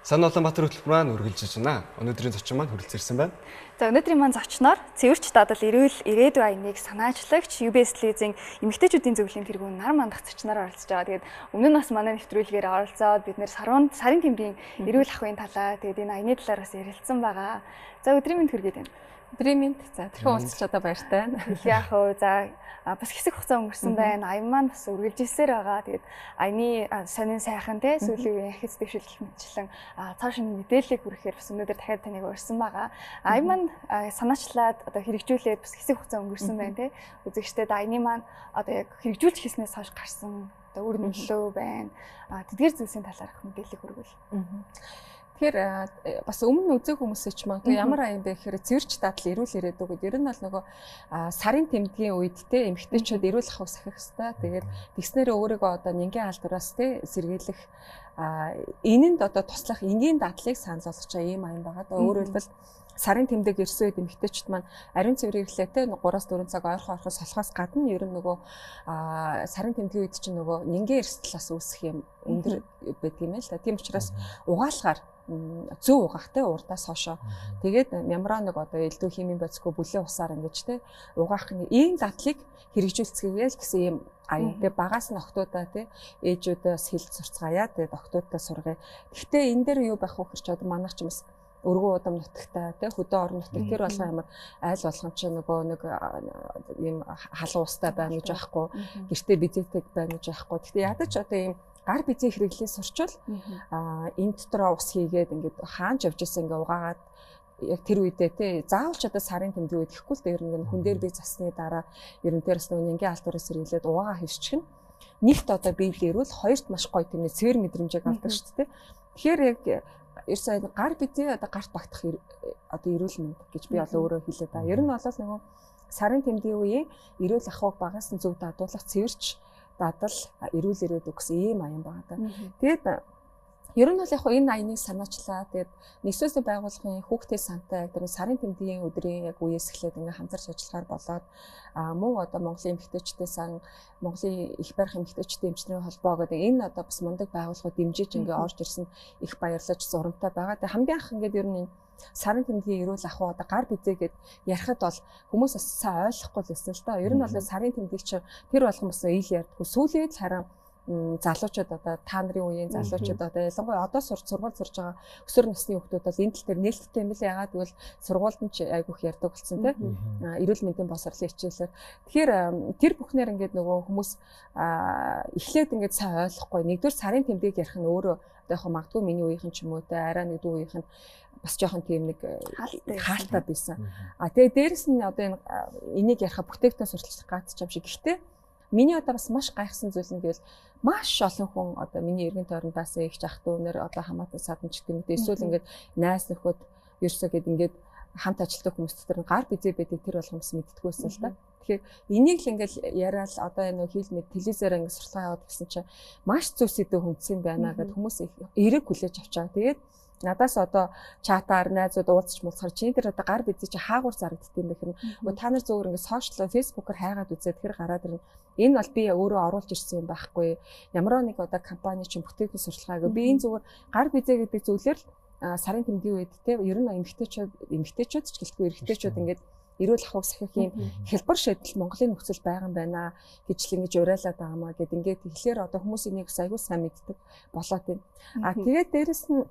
Санаа Улаанбаатар хөтөлбөр маань үргэлжилж байна. Өнөөдрийн зочин маань хүрэлцэрсэн байна. За өнөөдрийн маань зочноор цэвэрч дадал эрүүл ирээдүйн аяныг санаачлагч UBS Leasing эмэгтэйчүүдийн зөвлөлийн тэргүүн нар мандах зочноор оролцож байгаа. Тэгээд өмнө нь бас манай нэвтрүүлгээр оролцоод бид нэр сарын тэмдгийн эрүүл ахуйн талаа тэгээд энэ аяны талаар бас ярилцсан байгаа. За өдрийн мэнд хүргээд байна. Өдрийн мэнд. За тэрхүү уулзч одоо баяртай байна. Яг хөө за бас хэсэг хугацаа өнгөрсөн байна. Аян маань бас үргэлжилсээр байгаа. Тэгээд аяны сонин сайхан те сүүлийн үеийн ахиц дэвшилт мэтчлэн цааш нь мэдээллийг хүргэхээр бас өнөөдөр дахиад таныг урьсан байгаа. Аян маань санаачлаад одоо хэрэгжүүлээд бас хэсэг хугацаа өнгөрсөн байна те. Үзэгчдэд аяны маань одоо яг хэрэгжүүлж хийснээс хойш гарсан одоо үр нөлөө байна. Тэдгээр зүйлсийн талаарх мэдээллийг хүргүүл. Тэгэхээр бас өмнө үзег хүмүүсч магадгүй ямар аян бэ гэхээр цэвэрч дадал эрүүл ирээдүй гэдэг. Ер нь бол нөгөө сарын тэмдгийн үед те эмэгтэйчүүд эрүүл ахуйг сахих хэрэгтэй. Тэгээд тэгснээр өөрийгөө одоо нингийн алдараас те сэргийлэх энэнд одоо туслах энгийн дадлыг санал болгож байгаа ийм аян байгаа. Өөрөөр хэлбэл сарын тэмдэг ирсэн үед эмэгтэйчүүд маань ариун цэвэр ирлээтэй 3-4 цаг ойрхон солихоос гадна ер нь нөгөө сарын тэмдгийн үед чинь нөгөө нингийн эрсдэлээс үүсэх юм өндөр байдаг юм л да. Тийм учраас угаалгаар зөв угаахтай урдаас хойшоо тэгээд мембраныг одоо элдв химийн боцгүй бүлээн усаар ингэж те угаах нэг ийм дадлыг хэрэгжүүлцгээе л гэсэн ийм аян. Тэгээд багаас нь октоудаа те ээжүүдээс хэл сурцгаая тэгээд октоудаа сургая. Гэхдээ энэ дээр юу байх вэ гэж одоо манайх ч юм бас өргөн удам нутагтай те хөдөө орон нутаг тэр болгоо ямар айл болгон ч нөгөө нэг ийм халуун устай байна гэж байхгүй гэртээ бизэдэг байна гэж байхгүй. Гэхдээ ядаж одоо ийм гар бизээ хэрэглээс сурчвал энэ дотроо ус хийгээд ингээд хаанч явж исэн ингээ угаагаад яг тэр үедээ те заавал ч одоо сарын тэмдэг үед ихгүй л дээ ер нь хүн дээр би засны дараа ер нь тэрс нөгөө нингийн алдараас сэргийлээд угаагаа хийчихнэ. Нэгт одоо биеийг эрүүл хоёрт маш гоё тэмээ цэвэр мэдрэмжийг авдаг шүү дээ. Тэгэхээр яг ерөөсөө гар бизээ одоо гарт багтах одоо эрүүл мэнд гэж би одоо өөрөө хэлээд байгаа. Ер нь бол нөгөө сарын тэмдгийн үеийн эрүүл ахуйг багаас нь зөв дадуулах цэвэрч дадал эрүүл ирээдүй гэсэн ийм аян байгаа даа. Тэгээд ер нь бол яг энэ аяныг санаачлаа. Тэгээд нэгсвэсний байгууллагын хүүхдийн сантай тэр сарын тэмдгийн өдрийн яг үеэс эхлээд ингээ хамтарч ажиллахаар болоод мөн одоо Монголын эмэгтэйчдийн сан, Монголын их барих эмэгтэйчдийн эмчнэрийн холбоо гэдэг энэ одоо бас мундаг байгууллагууд дэмжиж ингээ орж ирсэн их баярлаж зурамтай байгаа. Тэгээд хамгийн анх ингээд ер нь сарын тэмдгийн эрүүл ахуй одоо гар бизээгээд ярихад бол хүмүүс бас сайн ойлгохгүй л байсан л да. Ер нь бол сарын тэмдэг чинь тэр болгон бас ил ярьдгүй. Сүүлээд харин залуучууд одоо та нарын үеийн залуучууд одоо ялангуяа одоо сургууль сурж байгаа өсвөр насны хүүхдүүд бол энэ тал дээр нээлттэй юм билээ. Яагаад гэвэл сургуульд нь ч айгүйх ярьдаг болсон тийм эрүүл мэндийн боловсролын хичээлээр. Тэгэхээр тэр бүхнээр ингээд нөгөө хүмүүс эхлээд ингээд сайн ойлгохгүй. Нэгдүгээр сарын тэмдгийг ярих нь өөрөө одоо яг магадгүй миний үеийнхэн ч юм уу те арай нэг дүү үеийнхэн бас жоохон тийм нэг хаалттай байсан. Тэгээ дээрэс нь одоо энийг ярих бүтээгдэхүүн сурталчлах гац юм шиг. Гэхдээ миний одоо бас маш гайхсан зүйл нь гэвэл маш олон хүн одоо миний эргэн тойрондаас их ах дүүнэр одоо хамаатай саданч гэдэг юм. Эсвэл ингээд найс нөхөд ерөөсөө гээд ингээд хамт ажилладаг хүмүүс дотор гар бизээ байдаг тэр болгоомс мэддэггүйсэн л да. Тэгэхээр энийг л ингээд яриад одоо энэ хил мэд телевизээр ингээд сурталчилгаа яваад гэсэн чинь маш зөв сэдв хүндсэн байна гэдэг хүмүүс эрэг хүлээж авч байгаа. Тэгээд надаас одоо чатаар найзууд уулзч муулахаар чи тэр одоо гар бизээ чи хаагур зарагддаг юм бэ гэхээр та нар зөвөр ингээд сошиал фэйсбүүкээр хайгаад үзээд тэр гараад ирнэ. Энэ бол би өөрөө оруулж ирсэн юм байхгүй. Ямар нэг одоо компани чинь бүтээгдэхүүн сурталчилгаа би энэ зүгээр гар бизээ гэдэг зүйлээр сарын тэмдгийн үед те ер нь эмэгтэйчүүд ч гэлтгүй эрэгтэйчүүд ингээд эрүүл ахуйг сахих юм хэлбэр шийдэл Монголын нөхцөл байгаа юм байна гэж л ингэж уриалаад байгаа маа гэд ингээд тэгэхээр одоо хүмүүс энийг аягүй сайн мэддэг болоод байна. Тэгээд дээрэс нь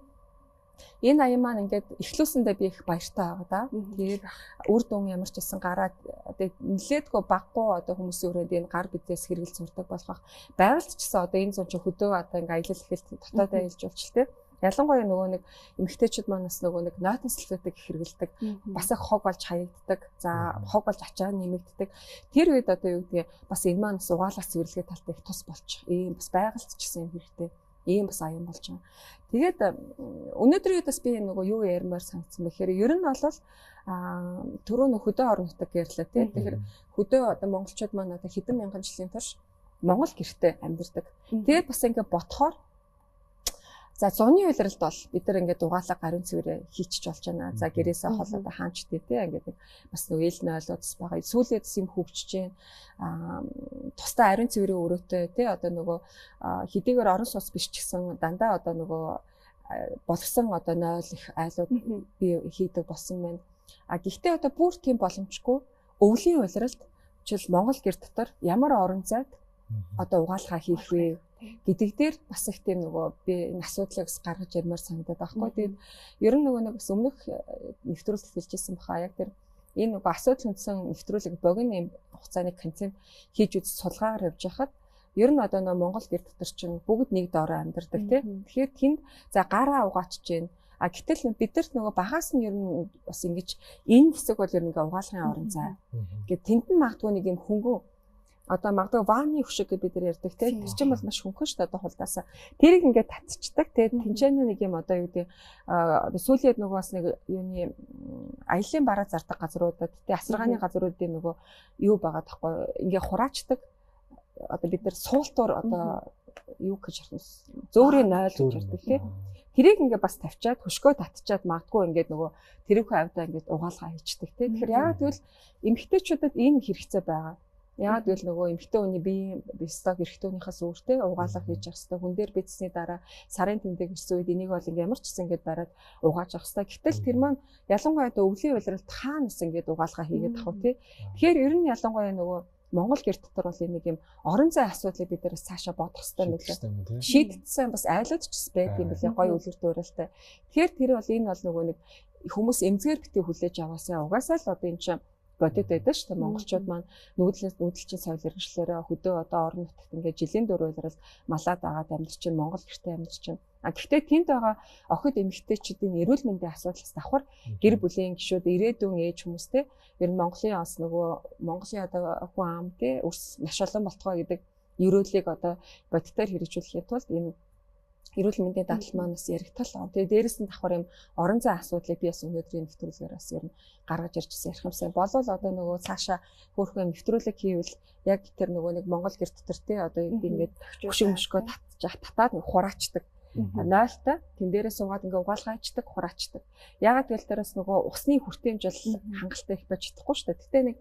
энэ аян маань ингээд эхлүүлсэндээ би их баяртай байгаа да. Тэгээд үр дүн ямар ч гэсэн гараад одоо нилээдгүй баггүй одоо хүмүүсийн өрөөнд энэ гар бизээс хэрэгэл сурдаг болгох байгальд ч гэсэн одоо энэ зүүн чи хөдөө одоо ингээд аялал эхэлт дотоод аялж болчихтой. Ялангуяа нөгөө нэг эмэгтэйчүүд манаас нөгөө нэг нойтон сэлфэтийг хэрэгэлдэг. Бас их хог болж хаягддаг. За хог болж ачаа нэмэгддэг. Тэр үед одоо юу гэдгийг бас энэ маань угаалгаас цэвэрлэгээ талтай их тус болчих. Ийм бас байгальд ч гэсэн юм хэрэгтэй. Ийм бас аян болж байгаа. Тэгээд өнөөдрийн бас би нөгөө юу ярмаар санагдсан бэхээр ер нь бол түрүү нөх хөдөө орон нутаг гэрлээ тийм. Тэгэхээр хөдөө одоо монголчууд маань одоо хэдэн мянган жилийн турш Монгол гэртээ амьдардаг. Тэгээд бас ингээд бодохоор за зуны үйлрэлд бол бид нар ингээд угаалга гарын цэвэр хийчих болж байна. За гэрээсээ хол одоо хаанчтэй тий ингээд бас нөгөө ил нойлоодс байгаа. Сүүлээд юм хөвчж байна. Тусдаа ариун цэврийн өрөөтэй тий одоо нөгөө хэдийгээр орон сууц биш ч гэсэн дандаа одоо нөгөө болгосон одоо 0 их айлууд би хийдэг болсон байна. Гэхдээ одоо бүр тийм боломжгүй өвлийн улиралд жишээл Монгол гэр дотор ямар орон зайд одоо угаалгаа хийх вэ гэдэг дээр бас их тийм нөгөө би энэ асуудлыг гаргаж ярмаар санагдаад байхгүй. Тэгээд ер нь нөгөө нэг бас өмнөх нэвтрүүлэгт хэлжсэн баха яг тэр энэ нөгөө асуудал хүндсэн нэвтрүүлэг богино юм хугацааны концепт хийж үз сулгаагаар явж байхад ер нь одоо нөгөө Монгол гэр дотор чинь бүгд нэг доороо амьдардаг тийм. Тэгэхээр тэнд за гараа угаачж जैन. Гэтэл бидэрт нөгөө багаас нь ер нь бас ингэж энэ хэсэг бол ер нь ингээ угаалгын орон зай. Гэт тэнд нь магадгүй нэг юм хөнгөн одоо магадгүй ванны хөшиг гэж бид нар ярьдаг тийм. Тэр чинь бол маш хөнгөн шүү дээ одоо хулдаасаа. Тэрийг ингээ татчихдаг тийм. Тэнцэнэ нэг юм одоо юу гэдэг сүүлийн нөгөө бас нэг юуны аялын бараа зардаг газруудад тийм асаргааны газруудын нөгөө юу байгаа тахгүй ингээ хураачдаг. Одоо бид нар суултуур одоо юу гэж ярих зөөрийн 0 гэж ярьдаг тийм. Тэрийг ингээ бас тавьчаад хөшгөө татчаад магадгүй ингээд нөгөө тэрүүхэн авдаа ингээд угаалгаа хийчдэг тийм. Тэгэхээр яагаад гэвэл эмэгтэйчүүдэд энэ хэрэгцээ байгаа. Яагаад гэвэл нөгөө эмэгтэй хүний бие сток эрэгтэйнийхээс өөртөө угаалга хийж явах хэрэгтэй. Хүн дээр бичсний дараа сарын тэмдэг ирсэн үед энийг бол ингээ ямар ч гэсэн ингээд бариад угааж авах хэрэгтэй. Гэтэл тэр маань ялангуяа өвлийн улиралд хаанаас ингээд угаалга хийгээд авах тийм. Тэгэхээр ер нь ялангуяа нөгөө Монгол гэр дотор бол нэг юм орон зай асуудлыг бид нэрээс цаашаа бодох хэрэгтэй мэлээ. Шийдтсэн бас айлууд ч байд юм билээ гоё үлгэр дууралтай. Тэгэхээр тэр бол энэ бол нөгөө нэг хүмүүс эмзгээр битгий хүлээж аваасаа угаасаа л одоо энэ чинь бодит байдаг шүү дээ. Монголчууд маань нүүдэлчин соёл иргэншлээрээ хөдөө одоо орон нутагт ингээд жилийн дөрвөлрөл малаад агаад амьдарч чинь Монгол гэртээ амьдарч чинь. Гэхдээ тэнд байгаа охид эмэгтэйчүүдийн эрүүл мэндийн асуудлаас давхар гэр бүлийн гишүүд ирээдүйн ээж хүмүүстэй ер нь Монголын бас нөгөө Монголын одоо хүн ам тий өрс маш олон болтгоо гэдэг ерөөлийг одоо бодитоор хэрэгжүүлэхийн тулд энэ эрүүл мэндийн дадлал маань бас яригдтал. Тэгээ дээрэс нь давхар юм орон зай асуудлыг би бас өнөөдрийн нэвтрүүлгээр бас ер нь гаргаж ирчихсэн ярих юмсан. Болвол одоо нөгөө цаашаа хөөрхөн нэвтрүүлэг хийвэл яг тэр нөгөө нэг Монгол гэр дотор тий одоо ингээд хөшиг мөшгөө татаад хураачдаг. 0-та тэн дээрээ суугаад ингээ угаалгаа хийдэг, хураачдаг. Яагаад гэвэл тэрээс нөгөө усны хүртээмж бол хангалттай их байж чадахгүй шүү дээ. Гэтэ нэг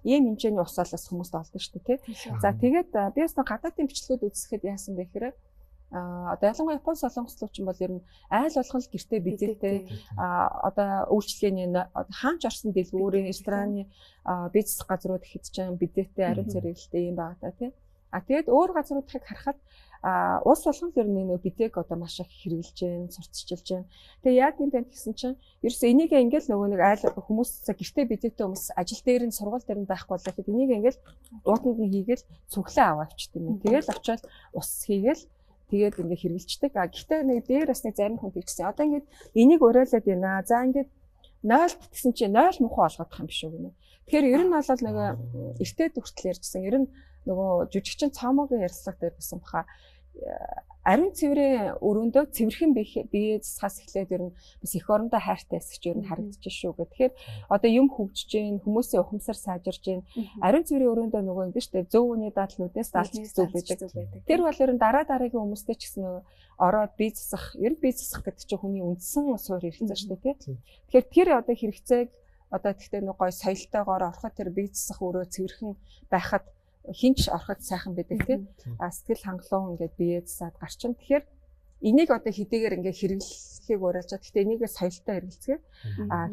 ийм хэмжээний усаалаас хүмүүст олдсон шүү дээ тий. За тэгээд би бас гадаадын бичлэгүүд үзэхэд яасан бэ гэхээр одоо ялангуяа Япон солонгослуучин бол ер нь айл болгон л гэртээ бизэттэй одоо үйлчлэгээний хаанч орсон дэлгүүрийн рестораны бизнес газрууд хийж байгаа бизэттэй ариун цэрэгтэй юм байгаа та тий. Тэгээд өөр газруудыг харахад улс болгон л ер нь нөө бидэг одоо маш их хэрэгжилж जैन, сурталчилж जैन. Тэгээ яг юм байна гэсэн чинь ерөөсөө энийг ингээл нөгөө нэг айл хүмүүс гэртээ бидэгтэй хүмүүс ажил дээр нь сургууль дээр нь байхгүй болоо гэхэд энийг ингээл дууданд нь хийгээл цүглээ аваавчт юм. Тэгэл очиод ус хийгээл тэгээд ингээ хэрэгжилчдэг. Гэхдээ нэг дээр бас нэг зарим хүн тэгсэн. Одоо ингээд энийг уриалаад байна. За ингээд 0 гэсэн чинь 0 муухай олгодох юм биш үү гэнэ. Тэгэхээр ер нь бол нэг эртээд хүртэл ярьжсэн. Ер нь нөгөө жүжигчин цаамоогийн ярилцлага дээр гэсэн баха ариун цэврийн өрөөндөө цэвэрхэн бие засгаас эхлээд ер нь бас эх орондоо хайртай эсэж ер нь харагдаж шүү гэх. Тэгэхээр одоо юм хөгжиж гин хүмүүсийн ухамсар сайжирж гин ариун цэврийн өрөөндөө нөгөө юм шүү дээ зөв үний дадлнуудаас далж зүг байдаг. Тэр бол ер нь дараагийн хүмүүстэй ч гэсэн ороод бие засах ер нь бие засах гэдэг чинь хүний үндсэн суур хэрэгцээ шүү дээ тий. Тэгэхээр тэр одоо хэрэгцээг одоо тэгтээ нэг гой соёлтойгоор ороход тэр бие засах өрөө цэвэрхэн байхад хинч ороход сайхан байдаг тийм сэтгэл хангалуун ингээд бие засаад гарчин. Тэгэхээр энийг одоо хэдийгээр ингээд хэрэглэхийг уриалчаад гэхдээ энийгээ соёлтой хэрэгэлцгээ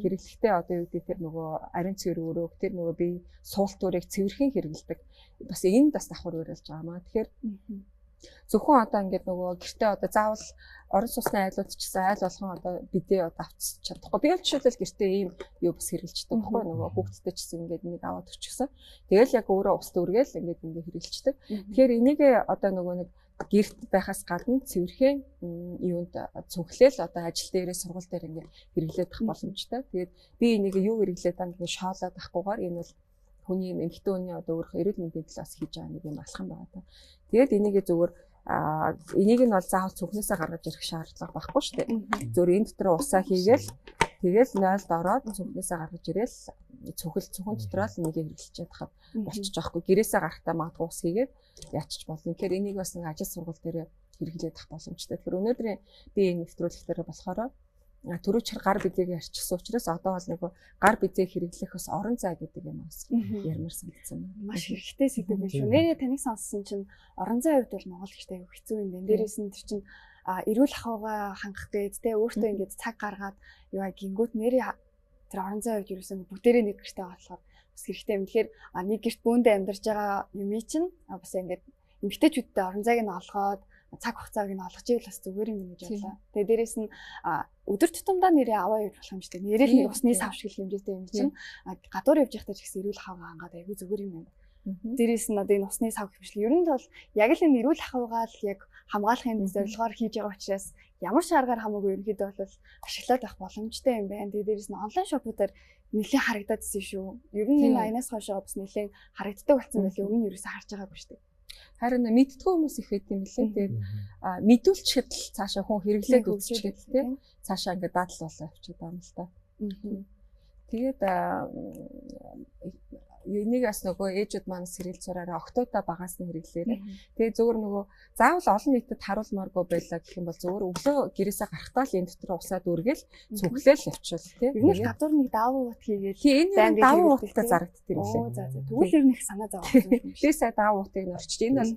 хэрэглэхдээ одоо юу гэдэг тэр нөгөө ариун цэвэр өрөөг тэр нөгөө бие суултуурыг цэвэрхэн хэрэгэлдэг. Бас энэ бас давхар уриалж байгаа маа. Тэгэхээр зөвхөн одоо ингээд нөгөө гэртээ одоо заавал орон сууцны айлууд ч гэсэн айл болгон одоо бидээ одоо авчиж чадахгүй. Би л жишээлбэл гэртээ ийм юу бас хэрэгжилдэг байхгүй нөгөө хүүхдтэй ч гэсэн ингээд нэг аваад өчгсөн. Тэгэл яг өөрөө ус дүүргээл ингээд хэрэгжилдэг. Тэгэхээр энийг одоо нөгөө нэг гэрт байхаас гадна цэвэрхэн юунд цүнхлээл одоо ажил дээрээ сургууль дээр ингээд хэрэглээд ах боломжтой. Тэгээд би энийг юу хэрэглээд байгаа ингээд шоолоод ахгүйгээр энэ бол хүний эмэгтэй хүний одоо өөрөх эрүүл мэндийн талаас хийж байгаа нэг юм алхам байгаа та. Тэгээд энийг зүгээр энийг нь бол заавал цүнхнээсээ гаргаж ирэх шаардлага байхгүй шүү дээ. Зөвөр энэ дотор усаа хийгээл тэгэл 0-д ороод цүнхнээсээ гаргаж ирээл цүнхэн дотроо л энийг хэрэглэж чадхад болчих жоохгүй. Гэрээсээ гарахтаа магадгүй ус хийгээд яачих болно. Тэгэхээр энийг бас нэг ажил сургууль дээр хэрэглээд авах боломжтой. Тэгэхээр өнөөдрийн би энэ нэвтрүүлэгтэр болохоор түрүүчээр гар бизээг ярьчихсан учраас одоо бол нэг гар бизээг хэрэглэх бас орон зай гэдэг юм бас ярмаар санагдсан. Маш хэрэгтэй сэдв биш үү? Нэрээ таныг сонссон чинь орон зай хувьд бол Монгол гэртээ аягүй хэцүү юм байна. Дээрээс нь тэр чинь эрүүл ахуйгаа хангах гээд те өөртөө ингээд цаг гаргаад юу гингүүт нэрээ тэр орон зай үед ерөөсөн бүгдээрээ нэг гэртээ болохоор бас хэрэгтэй юм. Тэгэхээр нэг гэрт бүүндээ амьдарч байгаа юм чинь бас ингээд эмэгтэйчүүдтэй орон зайг нь олгоод цаг хугацааг нь олгож ивэл бас зүгээр юм гэж бодлоо. Тэгээ дээрэс нь өдөр тутамдаа нэрээ аваа явж болох юм шүү дээ. Нэрэл нэг усны сав шиг хэмжээтэй юм чинь гадуур явж байхдаа ч гэсэн эрүүл ахуйгаа хангаад айгүй зүгээр юм байна. Дээрээс нь одоо энэ усны сав хэмжлэл ер нь бол яг л энэ эрүүл ахуйгаа л яг хамгаалахын зорилгоор хийж байгаа учраас ямар ч аргаар хамаагүй ерөнхийдөө бол ашиглаад авах боломжтой юм байна. Тэгээ дээрээс нь онлайн шопуудаар нэлээд харагдаад ирсэн шүү. Ер нь энэ аянаас хойшоо бас нэлээд харагддаг болсон байлээ. Өмнө нь ерөөсөө харж байгаагүй шүү дээ. Харин мэдтгүй хүмүүс их байт юм лээ. Тэгээд мэдүүлчихэд л цаашаа хүн хэрэглээд үзчихээд тийм цаашаа ингээд дадал болоо явчихад байгаа юм л та. Тэгээд энийг бас нөгөө ээжүүд маань сэрэл зураараа октоодоо багаас нь хэрэглээрээ. Тэгээ зөвөр нөгөө заавал олон нийтэд харуулмааргүй байлаа гэх юм бол зөвөр өглөө гэрээсээ гарахтаа л энэ дотор усаад үргээл цүглээл явчихвал тийм. Ер нь гадуур нэг давуу бут хийгээл. Энэ давуу буттай зарагддаг юм лээ. За тэгвэл ер нь их санаа зовоо. Лээсээ давуу бутыг нь орчиж. Энэ бол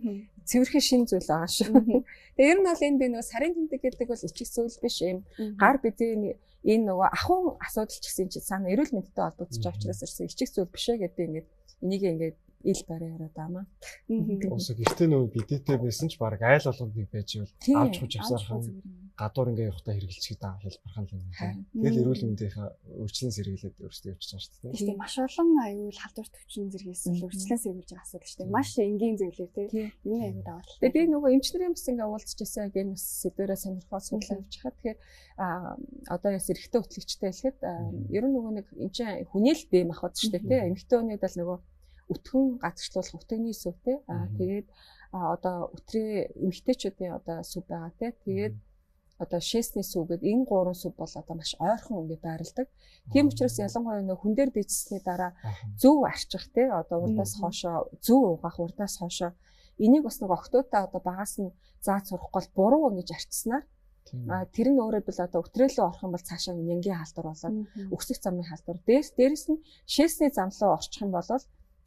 цэвэрхэн шин зүйл байгаа шүү. Тэгээ ер нь бол энэ би нөгөө сарын тэмдэг гэдэг бол ичиг зүйл биш юм. Гар бидний энэ нөгөө ахуйн асуудал ч гэсэн чинь санаа эрүүл мэндтэй холбогдож байгаа учраас ирсэн ичиг зүйл биш ээ гэдэг ингээд энийг ингээд ил барай яриад байгаа маа. Уусаа гэртээ нөгөө бидэтэй байсан ч баг айл болгонд нэг байж ивэл авч хуж авсархан гадуур ингээ явахтаа хэрэгэлцгээд байгаа хэлбэрхэн юм байна. Тэгэл эрүүл мэндийнхаа өөрчлөлт сэргийлээд өөрсдөө явчихж байгаа шүү дээ. Тийм маш олон аюул халдвар төвчин зэргээс өөрчлөлт сэргийлж байгаа асуудал шүү дээ. Маш энгийн зүйлэр тийм юм аюул даваад. Тэгээ би нөгөө эмчнэрийн бас ингээ уулзчихсан яг энэ сэдвэрээ сонирхоод судлаа явж хаад тэгэхээр одоо яс эрэгтэй хөтлөгчтэй хэлэхэд ер нь нөгөө нэг энэ чинь хүний л бие махбод шүү дээ тийм эмэгтэй хүнийд бол нөгөө өтгөн газарчлуулах өтгөний сүв те тэгээд одоо өтрээ эмэгтэйчүүдийн одоо сүв байгаа те тэгээд одоо шээсний сүв гэдэг энэ гурван сүв бол одоо маш ойрхон ингээд байрладаг. Тийм учраас ялангуяа нөх хүн дээр бичсэний дараа зөв арчих те одоо урдаас хоошоо зөв угаах урдаас хоошоо энийг бас нэг октоодаа одоо багаас нь зааж сурахгүй буруу ингэж арчснаар тэр нь өөрөө бол одоо өтрээлөө орох юм бол цаашаа нянгийн халдвар болоод өксөх замын халдвар дээрээс нь шээсний зам руу орчих юм бол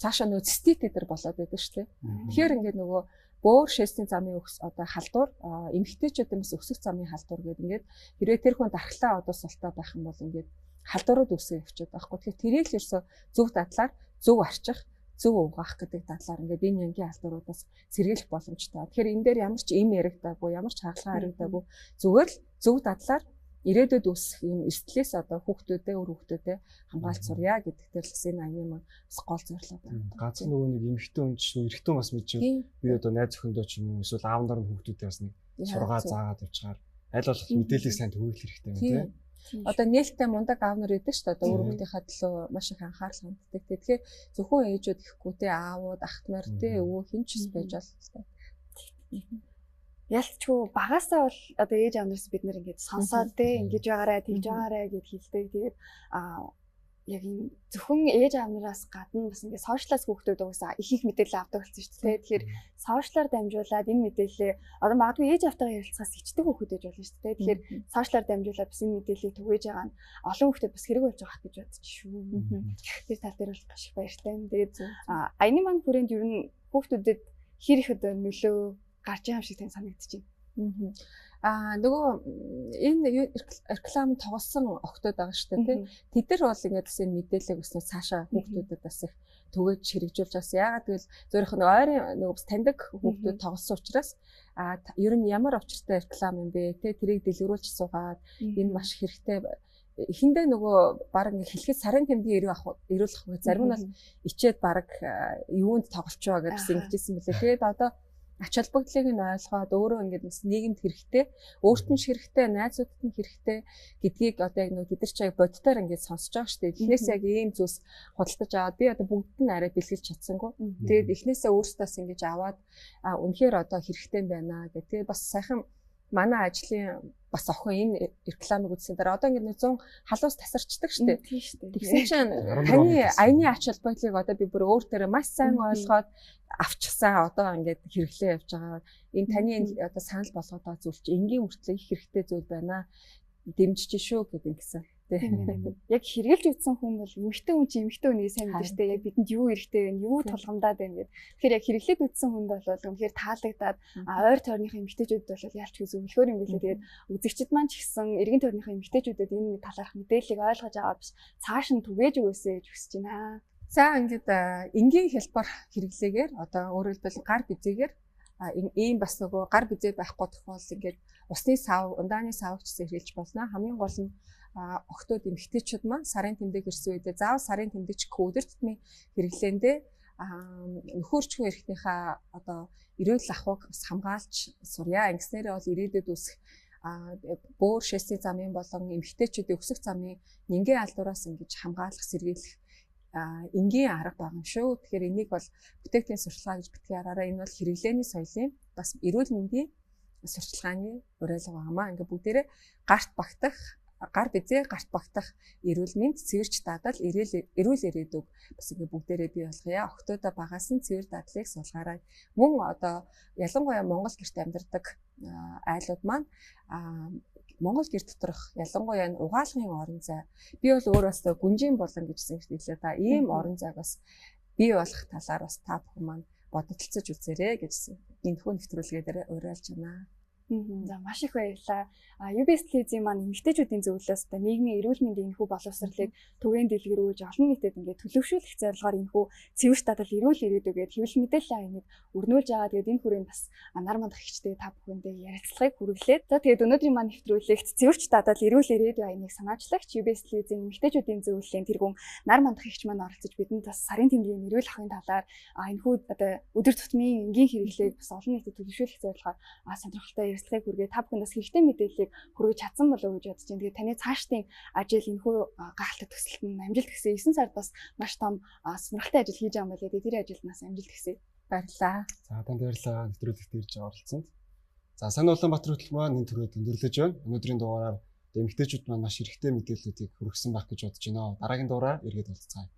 цаашаа нөгөө цистит дээр болоод байдаг шүү дээ. Тэгэхээр ингээд нөгөө бөөр шээсний замын одоо халдвар эмэгтэйчүүдийн бас өсөх замын халдвар гэдэг ингээд хэрвээ тэр хүн дархлаа одоо султаа байх юм бол ингээд халдварууд үсгээ явчихад байхгүй. Тэгэхээр тэрийг л ерөөсө зөв дадлаар зөв арчих, зөв угаах гэдэг дадлаар ингээд энэ янгийн халдваруудаас сэргийлэх боломжтой. Тэгэхээр энэ дээр ямар ч эм яригдаагүй, ямар ч хаалгаа харагдаагүй зүгээр л зөв дадлаар ирээдүйд үүсэх юм эртлээс одоо хүүхдүүдээ өр хүүхдүүдээ хамгаалж сурья гэдэг дээр л энэ аяны маань бас гол зорилго байна. Ганц нөгөө нэг эмэгтэй хүн чинь эрэгтэй хүн бас мэдчихвэл би одоо найз охиндоо ч юм уу эсвэл аав нар нь хүүхдүүдээ бас нэг сургаа заагаад явчихаар аль болох мэдээллийг сайн төгөөх хэрэгтэй юм тийм. Одоо нээлттэй мундаг аав нар идэг шүү дээ. Одоо өр хүүхдийнхаа төлөө маш их анхаарал ханддаг. Тэгэхээр зөвхөн ээжүүд гэхгүй те аавууд, ах нар те өвөө хин ч байж болно. Ялчгүй багасаа бол одоо ээж аавнараас бид нэр ингэж сонсоод те ингэж байгаарай, тэгж байгаарай гэд хэлдэг. Тэгээд яг энэ зөвхөн ээж аавнараас гадна бас ингэ сошиалаас хүүхдүүд уусаа их мэдээлэл авдаг болсон шүү дээ. Тэгэхээр сошиалаар дамжуулаад энэ мэдээлэлээ одоо магадгүй ээж аавтайгаа ярилцахаас ичдэг хүүхдүүд байж болно шүү дээ. Тэгэхээр сошиалаар дамжуулаад бас энэ мэдээллийг түгээж байгаа нь олон хүүхдүүд бас хэрэг болж байгаа гэж бодчих шүү. Тэр тал дээр бол маш их баяртай. Тэгээд аяны маань хүрээнд ер нь хүүхдүүдэд хэр их одоо нөлөө гарч байгаа юм шиг тань санагдчихэв. Нөгөө энэ реклам тоглосон октод байгаа шүү дээ тий. Тэд нар бол ингээд бас энэ мэдээлэл өснө цаашаа хүүхдүүдэд бас их түгэж хэрэгжүүлж байгаа. Яагаад гэвэл зөвхөн нэг ойрын нөгөө бас таньдаг хүүхдүүд тоглосон учраас ер нь ямар очиртай реклам юм бэ тий тэрийг дэлгэрүүлж суугаад энэ маш хэрэгтэй эхэндээ нөгөө баг ингэ хэлэхэд сарын тэмдгийн эрүүл ах зарим нь бол ичээд баг юунд тоглож байгаа гэсэн ингэжсэн мөлий. Тэгээд одоо ач холбогдлыг нь ойлгоод өөрөө ингээд нийгэмд хэрэгтэй, өөрт нь хэрэгтэй, найзуудад нь хэрэгтэй гэдгийг одоо яг нэг тэдэр чиг боддоор ингээд сонсож байгаа шүү дээ. Эхнээс яг ийм зүйлс худалдаж аваад би одоо бүгд нь арай бэлгэлж чадсангүй. Тэгээд эхнээсээ өөртөөс ингэж аваад үнэхээр одоо хэрэгтэй юм байна гэх. Тэгээд бас сайхан манай ажлын бас охин энэ рекламыг үзсэн дараа одоо ингээд 100 халуус тасарчдаг шүү дээ. Тэгсэн чинь таны аяны ач холбогдлыг одоо би бүр өөртөө маш сайн ойлгоод авчихсан одоо ингээд хэрэглээ явж байгаа. Энэ таны одоо санал болгоод байгаа зүйл чинь энгийн хүртэл их хэрэгтэй зүйл байна. Дэмжиж шүү гэдэг гэсэн. Яг хэрэгжилж үзсэн хүн бол эмэгтэй хүн чи эмэгтэй хүнийг сайн мэдэн штэ. Яг бидэнд юу эрэхтэй вэ? Юу тулгамдаад байна гэд. Тэгэхээр яг хэрэглээд үзсэн хүнд бол үнэхээр таалагдаад ойр тойрныхын эмэгтэйчүүд бол ялч зөвлөхөр юм билээ. Тэгээд үзэгчд маань ч гэсэн эргэн тойрныхын эмэгтэйчүүдэд энэ талаарх мэдээллийг ойлгож аваад биш цааш нь түгээж өгөөсэй гэж хүсэж байна. За ингээд энгийн хялбар хэрэглээгээр одоо өөрөөр хэлбэл гар бизээгээр ийм бас нөгөө гар бизээ байхгүй тохиолдол ингээд усны сав, ундааны савч гэсэн хэрэглэж болно. Хамгийн гол нь охтууд эмэгтэйчүүд маань сарын тэмдэг ирсэн үедээ заавал сарын тэмдэгч өдөр тутмын хэрэглээндээ нөхөрчгүй эрхтнийхээ одоо эрүүл ахуйг бас хамгаалж сурья. Ингэснээрээ бол ирээдүйд үсэх бөөр шээсийн замын болон эмэгтэйчүүдийн өсөх замын нингийн алдуураас ингэж хамгаалах сэргийлэх энгийн арга байгаа юм шүү. Тэгэхээр энийг бол бүтээгдэхүүн сурталчилгаа гэж битгий хараараа. Энэ бол хэрэглээний соёлын бас эрүүл мэндийн сурталчилгааны уриалга байнамаа. Ингээ бүгдээрээ гарт багтах гар бизээ гарт багтах эрүүл мэнд цэвэрч даадал эрүүл ирээдүг бас ингээ бүгдээрээ бий болгоё. Охтуудаа багаас нь цэвэр дадлыг суулгаарай. Мөн одоо ялангуяа Монгол гэрт амьдардаг айлууд маань Монгол гэр доторх ялангуяа угаалгын орон зай би бол өөр бас гүнжийн болон гэжсэн хэлээ да. Ийм орон зайг бас бий болох талаар бас та бүхэн маань бодолцож үзээрэй гэж энэхүү нэвтрүүлгээр уриалж байна. За маш их баярлалаа. UBS телевизийн маань эмэгтэйчүүдийн зөвлөлөөс одоо нийгмийн эрүүл мэндийн энэхүү боловсролыг түгээн дэлгэрүүлж олон нийтэд ингээд төлөвшүүлэх зорилгоор энэхүү цэвэрч дадлал эрүүл ирээдүгээд хэвлэл мэдээллийн аяныг өрнүүлж байгаа. Тэгээд энэ хүрээнд бас нар мандах ихтэй та бүхэндээ ярилцлагыг хүргэлээ. За тэгээд өнөөдрийн маань нэвтрүүлэгт цэвэрч дадлал эрүүл ирээдүйн аяныг санаачлагч UBS телевизийн эмэгтэйчүүдийн зөвлөлийн тэргүүн нар мандах ихч маань оролцож бидэнд бас сарын тэмдгийн эрүүл ахуйн талаар энэхүү одоо өдөр тутмын энгийн хэрэглээг бас олон нийтэд төлөвшүүлэх зорилгоор сонирхолтой ярилцлагыг хүргээ та бүхэнд бас хэрэгтэй мэдээллийг хүргэж чадсан болов уу гэж бодож байна. Тэгээд таны цаашдын ажил энэхүү гахалтай төсөлт нь амжилт хүсье. 9 сард бас маш том сонирхолтой ажил хийж байгаа юм байна. Тэр ажилд нас амжилт хүсье. Баярлалаа. За танд баярлалаа. Нэвтрүүлэгт ирж оролцсонд. За сайн Улаанбаатар хөтөл маань энэ төрөйд өндөрлөж байна. Өнөөдрийн дугаараар эмэгтэйчүүд маань маш хэрэгтэй мэдээллүүдийг хүргэсэн байх гэж бодож байна. Дараагийн дугаараар эргээд уулзцгаая.